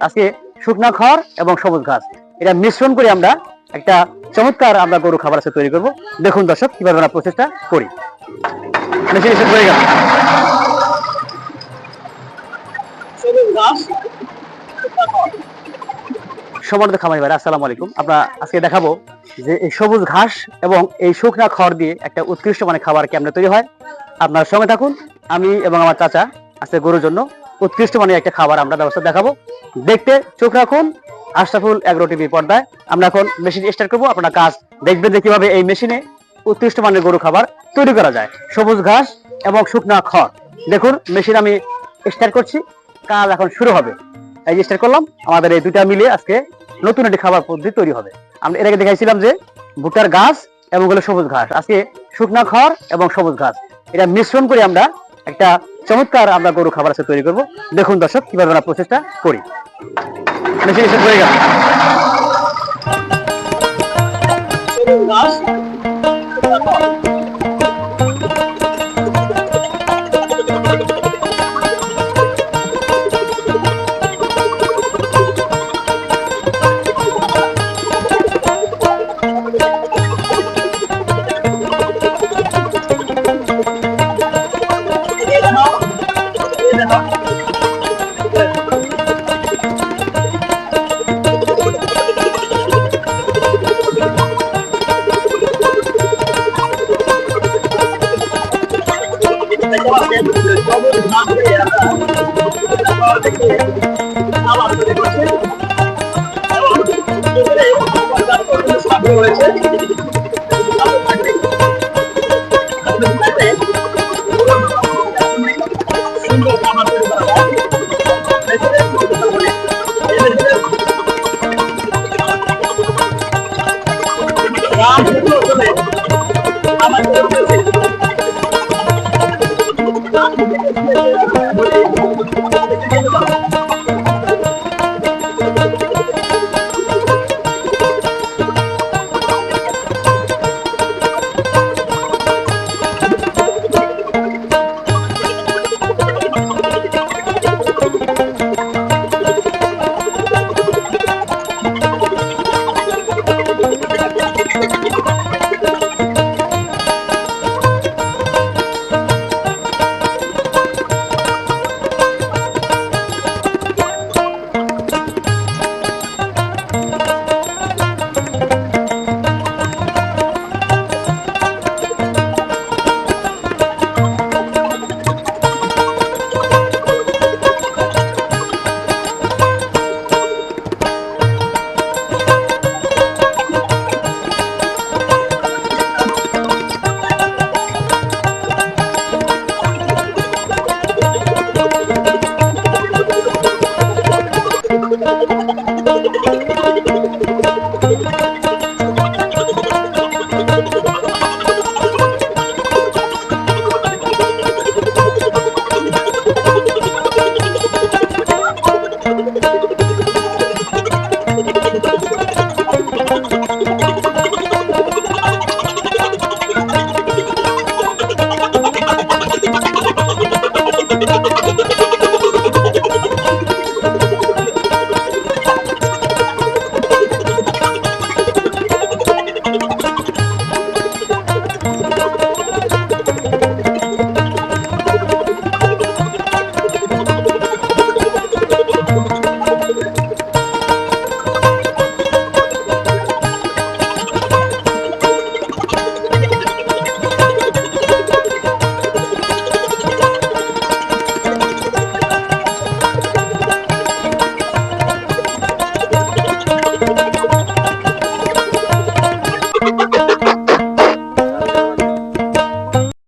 আজকে শুকনা খড় এবং সবুজ ঘাস এটা মিশ্রণ করে আমরা একটা চমৎকার আমরা গরু খাবার আছে তৈরি করব। দেখুন দর্শক কিভাবে আমরা প্রসেসটা করি। মেশিন এসে হয়ে গেল। সবুজ ঘাস, সম্মানিত খামারি ভাইরা আসসালামু আলাইকুম। আমরা আজকে দেখাবো যে এই সবুজ ঘাস এবং এই শুকনা খড় দিয়ে একটা উৎকৃষ্ট মানে খাবার কেমনে তৈরি হয়। আপনার সঙ্গে থাকুন, আমি এবং আমার চাচা আজকে গরুর জন্য উৎকৃষ্ট মানে একটা খাবার আমরা ব্যবস্থা দেখাবো। দেখতে চোখ রাখুন আশরাফুল এগ্রো টিভি পর্দায়। আমরা এখন মেশিন স্টার্ট করবো, আপনার কাজ দেখবেন যে কিভাবে এই মেশিনে উৎকৃষ্ট মানের গরু খাবার তৈরি করা যায়, সবুজ ঘাস এবং শুকনা খড়। দেখুন মেশিন আমি স্টার্ট করছি, কাজ এখন শুরু হবে। এই যে স্টার্ট করলাম, আমাদের এই দুটা মিলে আজকে নতুন একটি খাবার পদ্ধতি তৈরি হবে। আমরা এর আগে দেখাইছিলাম যে ভুট্টার ঘাস এবং হলো সবুজ ঘাস, আজকে শুকনা খড় এবং সবুজ ঘাস এটা মিশ্রণ করে আমরা একটা চমৎকার আমরা গরু খাবার আছে তৈরি করব। দেখুন দর্শক কিভাবে আমরা প্রসেসটা করি। মেশিন স্টার্ট হয়ে গেল। Thank you.